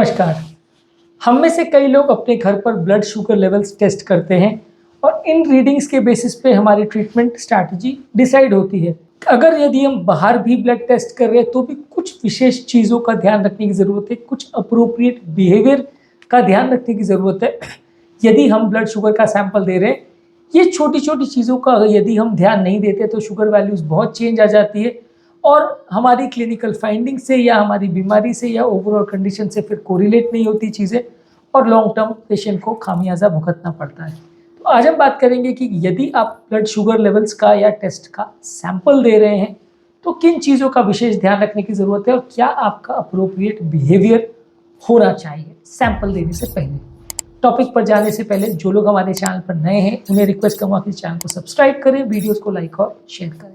नमस्कार। हम में से कई लोग अपने घर पर ब्लड शुगर लेवल्स टेस्ट करते हैं और इन रीडिंग्स के बेसिस पे हमारी ट्रीटमेंट स्ट्रैटेजी डिसाइड होती है। अगर यदि हम बाहर भी ब्लड टेस्ट कर रहे हैं तो भी कुछ विशेष चीज़ों का ध्यान रखने की ज़रूरत है, कुछ अप्रोप्रिएट बिहेवियर का ध्यान रखने की ज़रूरत है। यदि हम ब्लड शुगर का सैंपल दे रहे हैं, ये छोटी-छोटी चीज़ों का यदि हम ध्यान नहीं देते तो शुगर वैल्यूज़ बहुत चेंज आ जाती है और हमारी क्लिनिकल फाइंडिंग से या हमारी बीमारी से या ओवरऑल कंडीशन से फिर कोरिलेट नहीं होती चीज़ें और लॉन्ग टर्म पेशेंट को खामियाजा भुगतना पड़ता है। तो आज हम बात करेंगे कि यदि आप ब्लड शुगर लेवल्स का या टेस्ट का सैंपल दे रहे हैं तो किन चीज़ों का विशेष ध्यान रखने की ज़रूरत है और क्या आपका अप्रोप्रिएट बिहेवियर होना चाहिए सैंपल देने से पहले। टॉपिक पर जाने से पहले जो लोग हमारे चैनल पर नए हैं उन्हें रिक्वेस्ट करूँगा कि चैनल को सब्सक्राइब करें, वीडियोज़ को लाइक और शेयर करें।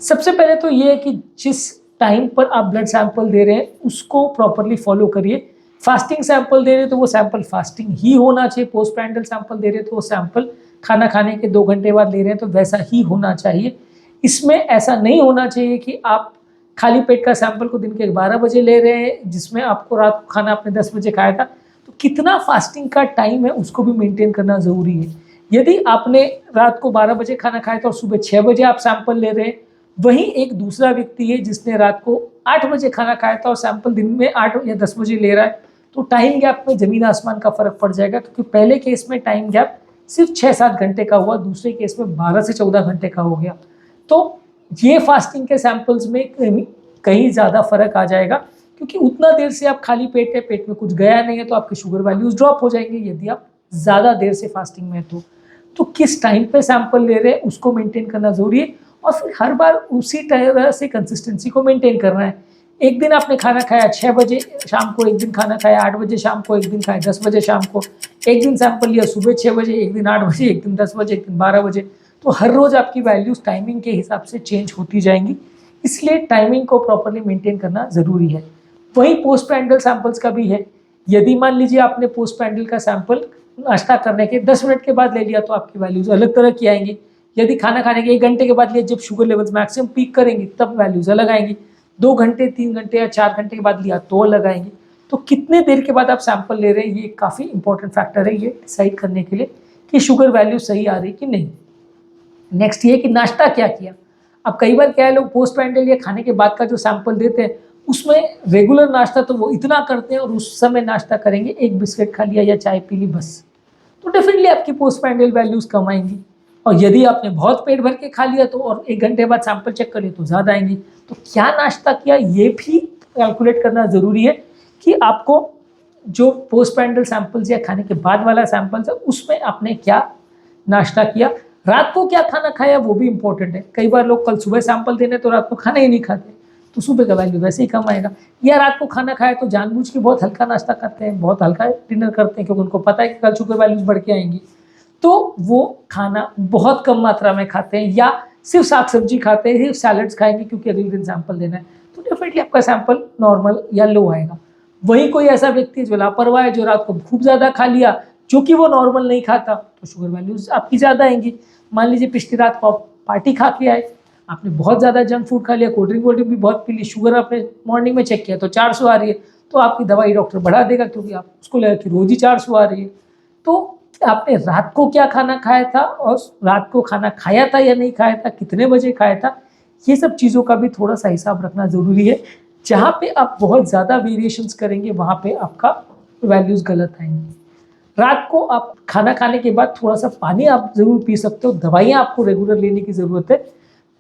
सबसे पहले तो ये है कि जिस टाइम पर आप ब्लड सैंपल दे रहे हैं उसको प्रॉपरली फॉलो करिए। फास्टिंग सैंपल दे रहे हैं तो वो सैंपल फास्टिंग ही होना चाहिए। पोस्ट पैरेंटल सैंपल दे रहे हैं तो वो सैंपल खाना खाने के 2 घंटे बाद ले रहे हैं तो वैसा ही होना चाहिए। इसमें ऐसा नहीं होना चाहिए कि आप खाली पेट का सैंपल को दिन के 12 बजे ले रहे हैं जिसमें आपको रात को खाना आपने 10 बजे खाया था। तो कितना फास्टिंग का टाइम है उसको भी मेंटेन करना ज़रूरी है। यदि आपने रात को 12 बजे खाना खाया था और सुबह 6 बजे आप सैंपल ले रहे हैं, वहीं एक दूसरा व्यक्ति है जिसने रात को 8 बजे खाना खाया था और सैंपल दिन में 8 या 10 बजे ले रहा है, तो टाइम गैप में ज़मीन आसमान का फ़र्क पड़ जाएगा। क्योंकि पहले केस में टाइम गैप सिर्फ 6-7 घंटे का हुआ, दूसरे केस में 12 से 14 घंटे का हो गया। तो ये फास्टिंग के सैंपल्स में कहीं ज़्यादा फ़र्क आ जाएगा क्योंकि उतना देर से आप खाली पेट है, पेट में कुछ गया नहीं है तो आपके शुगर वैल्यूज़ ड्रॉप हो जाएंगे यदि आप ज़्यादा देर से फास्टिंग में है तो किस टाइम पे सैंपल ले रहे हैं उसको मेंटेन करना ज़रूरी है और फिर हर बार उसी तरह से कंसिस्टेंसी को मेंटेन करना है। एक दिन आपने खाना खाया 6 बजे शाम को, एक दिन खाना खाया 8 बजे शाम को, एक दिन खाया 10 बजे शाम को, एक दिन सैंपल लिया सुबह 6 बजे, एक दिन 8 बजे, एक दिन 10 बजे, एक दिन 12 बजे। तो हर रोज़ आपकी वैल्यूज़ टाइमिंग के हिसाब से चेंज होती जाएंगी, इसलिए टाइमिंग को प्रॉपरली मेंटेन करना ज़रूरी है। वहीं पोस्ट पैरेंटल सैंपल्स का भी है। यदि मान लीजिए आपने पोस्ट पैरेंटल का सैंपल नाश्ता करने के 10 मिनट के बाद ले लिया तो आपकी वैल्यूज़ अलग तरह की आएंगी। यदि खाना खाने के 1 घंटे के बाद लिया जब शुगर लेवल्स मैक्सिमम पीक करेंगे तब वैल्यूज़ अलग आएंगी। 2 घंटे, 3 घंटे या 4 घंटे के बाद लिया तो अलग आएंगे। तो कितने देर के बाद आप सैंपल ले रहे हैं ये काफ़ी इंपॉर्टेंट फैक्टर है ये डिसाइड करने के लिए कि शुगर वैल्यू सही आ रही कि नहीं। नेक्स्ट ये कि नाश्ता क्या किया। अब कई बार क्या है, लोग पोस्ट पैरेंटल या खाने के बाद का जो सैंपल देते हैं उसमें रेगुलर नाश्ता तो वो इतना करते हैं और उस समय नाश्ता करेंगे, 1 बिस्किट खा लिया या चाय पी ली बस, तो डेफिनेटली आपकी पोस्ट पैरेंटल वैल्यूज़ कम आएंगी। और यदि आपने बहुत पेट भर के खा लिया तो और 1 घंटे बाद सैंपल चेक कर लिया तो ज़्यादा आएंगी। तो क्या नाश्ता किया ये भी कैलकुलेट करना ज़रूरी है कि आपको जो पोस्ट पैरेंटल सैंपल्स या खाने के बाद वाला सैंपल्स है उसमें आपने क्या नाश्ता किया, रात को क्या खाना खाया वो भी इंपॉर्टेंट है। कई बार लोग कल सुबह सैंपल देने तो रात को खाना ही नहीं खाते तो सुबह का वैल्यू वैसे ही कम आएगा। या रात को खाना खाया तो जानबूझ के बहुत हल्का नाश्ता करते हैं, बहुत हल्का डिनर करते हैं क्योंकि उनको पता है कि कल शुगर वैल्यूज़ बढ़ के आएंगी, तो वो खाना बहुत कम मात्रा में खाते हैं या सिर्फ साग सब्जी खाते हैं, सिर्फ सैलड्स खाएंगे क्योंकि अगले दिन सैंपल देना है, तो डेफिनेटली आपका सैंपल नॉर्मल या लो आएगा। वहीं कोई ऐसा व्यक्ति है जो लापरवाह है, जो रात को खूब ज़्यादा खा लिया जो कि वो नॉर्मल नहीं खाता, तो शुगर वैल्यूज़ आपकी ज़्यादा आएंगी। मान लीजिए पिछली रात को आप पार्टी खा के आए, आपने बहुत ज़्यादा जंक फूड खा लिया, कोल्ड ड्रिंक भी बहुत पी ली, शुगर आपने मॉर्निंग में चेक किया तो 400 आ रही है, तो आपकी दवाई डॉक्टर बढ़ा देगा क्योंकि आप उसको लगा कि रोज़ ही 400 आ रही है। तो आपने रात को क्या खाना खाया था और रात को खाना खाया था या नहीं खाया था, कितने बजे खाया था, ये सब चीज़ों का भी थोड़ा सा हिसाब रखना ज़रूरी है। जहाँ पे आप बहुत ज़्यादा वेरिएशंस करेंगे वहाँ पे आपका वैल्यूज़ गलत आएंगी। रात को आप खाना खाने के बाद थोड़ा सा पानी आप ज़रूर पी सकते हो। दवाइयाँ आपको रेगुलर लेने की ज़रूरत है।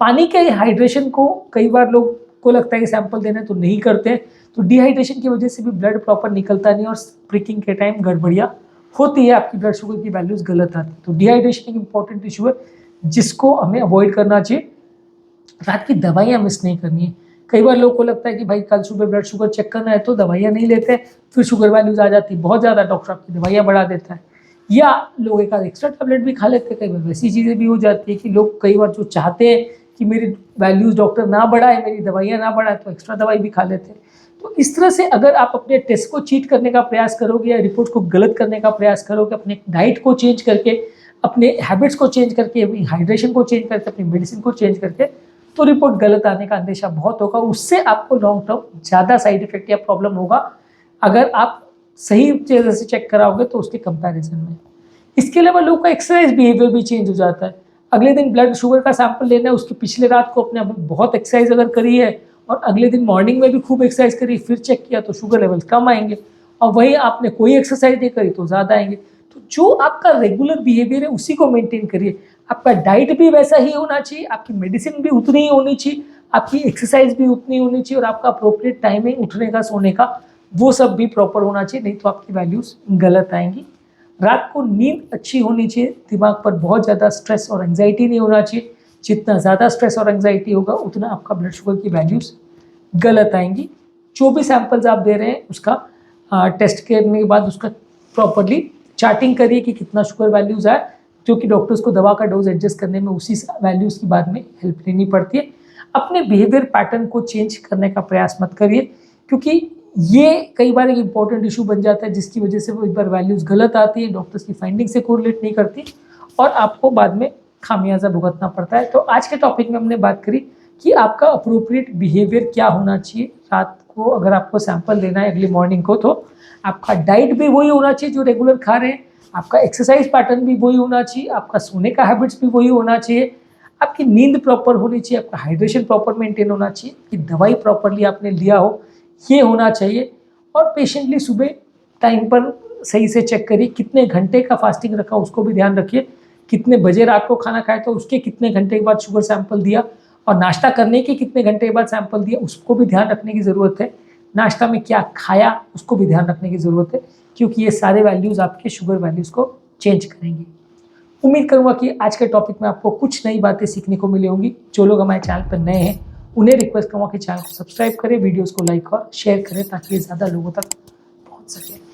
पानी के हाइड्रेशन को कई बार लोग को लगता है कि सैंपल देना तो नहीं करते हैं, तो डिहाइड्रेशन की वजह से भी ब्लड प्रॉपर निकलता नहीं और प्रिकिंग के टाइम गड़बड़ियाँ होती है, आपकी ब्लड शुगर की वैल्यूज़ गलत आती है। तो डिहाइड्रेशन एक इंपॉर्टेंट इशू है जिसको हमें अवॉइड करना चाहिए। रात की दवाइयाँ मिस नहीं करनी है। कई बार लोगों को लगता है कि भाई कल सुबह ब्लड शुगर चेक करना है तो दवाइयाँ नहीं लेते, फिर शुगर वैल्यूज़ आ जाती है बहुत ज़्यादा, डॉक्टर आपकी दवाइयाँ बढ़ा देता है या लोग एक आध एक्स्ट्रा टैबलेट भी खा लेते हैं। कई बार वैसी चीज़ें भी हो जाती है कि लोग कई बार जो चाहते हैं कि मेरी वैल्यूज़ डॉक्टर ना बढ़ाए, मेरी दवाइयाँ ना बढ़ाए, तो एक्स्ट्रा दवाई भी खा लेते हैं। तो इस तरह से अगर आप अपने टेस्ट को चीट करने का प्रयास करोगे या रिपोर्ट को गलत करने का प्रयास करोगे, अपने डाइट को चेंज करके अपने हैबिट्स को चेंज करके, अपनी हाइड्रेशन को चेंज करके, अपनी मेडिसिन को चेंज करके, तो रिपोर्ट गलत आने का अंदेशा बहुत होगा। उससे आपको लॉन्ग टर्म ज़्यादा साइड इफेक्ट या प्रॉब्लम होगा अगर आप सही तरह से चेक कराओगे तो उसके कंपैरिजन में। इसके अलावा लोगों का एक्सरसाइज बिहेवियर भी चेंज हो जाता है। अगले दिन ब्लड शुगर का सैंपल लेना है, उसकी पिछले रात को अपने बहुत एक्सरसाइज अगर करी है और अगले दिन मॉर्निंग में भी खूब एक्सरसाइज करी, फिर चेक किया तो शुगर लेवल कम आएंगे, और वही आपने कोई एक्सरसाइज नहीं करी तो ज़्यादा आएंगे। तो जो आपका रेगुलर बिहेवियर है उसी को मेंटेन करिए। आपका डाइट भी वैसा ही होना चाहिए, आपकी मेडिसिन भी उतनी ही होनी चाहिए, आपकी एक्सरसाइज भी उतनी होनी चाहिए, और आपका अप्रोप्रिएट टाइमिंग उठने का, सोने का, वो सब भी प्रॉपर होना चाहिए, नहीं तो आपकी वैल्यूज़ गलत आएंगी। रात को नींद अच्छी होनी चाहिए, दिमाग पर बहुत ज़्यादा स्ट्रेस और एंग्जाइटी नहीं होना चाहिए। जितना ज़्यादा स्ट्रेस और एंग्जाइटी होगा उतना आपका ब्लड शुगर की वैल्यूज़ गलत आएंगी। जो भी सैंपल्स आप दे रहे हैं उसका टेस्ट करने के बाद उसका प्रॉपरली चार्टिंग करिए कि कितना शुगर वैल्यूज़ आए, क्योंकि डॉक्टर्स को दवा का डोज एडजस्ट करने में उसी वैल्यूज़ की बाद में हेल्प लेनी पड़ती है। अपने बिहेवियर पैटर्न को चेंज करने का प्रयास मत करिए, क्योंकि ये कई बार एक इंपॉर्टेंट इशू बन जाता है जिसकी वजह से वो एक बार वैल्यूज़ गलत आती है, डॉक्टर्स की फाइंडिंग से कोरिलेट नहीं करती और आपको बाद में खामियाजा भुगतना पड़ता है। तो आज के टॉपिक में हमने बात करी कि आपका अप्रोप्रिएट बिहेवियर क्या होना चाहिए। रात को अगर आपको सैंपल लेना है अगली मॉर्निंग को, तो आपका डाइट भी वही होना चाहिए जो रेगुलर खा रहे हैं, आपका एक्सरसाइज पैटर्न भी वही होना चाहिए, आपका सोने का हैबिट्स भी वही होना चाहिए, आपकी नींद प्रॉपर होनी चाहिए, आपका हाइड्रेशन प्रॉपर मेंटेन होना चाहिए, कि दवाई प्रॉपरली आपने लिया हो, ये होना चाहिए। और पेशेंटली सुबह टाइम पर सही से चेक करिए, कितने घंटे का फास्टिंग रखा उसको भी ध्यान रखिए, कितने बजे रात को खाना खाया तो उसके कितने घंटे के बाद शुगर सैंपल दिया, और नाश्ता करने के कितने घंटे के बाद सैंपल दिया उसको भी ध्यान रखने की ज़रूरत है। नाश्ता में क्या खाया उसको भी ध्यान रखने की ज़रूरत है, क्योंकि ये सारे वैल्यूज़ आपके शुगर वैल्यूज़ को चेंज करेंगे। उम्मीद करूँगा कि आज के टॉपिक में आपको कुछ नई बातें सीखने को मिली होंगी। जो लोग हमारे चैनल पर नए हैं उन्हें रिक्वेस्ट करूँगा कि चैनल को सब्सक्राइब करें, वीडियोज़ को लाइक और शेयर करें ताकि ये ज़्यादा लोगों तक पहुँच सके।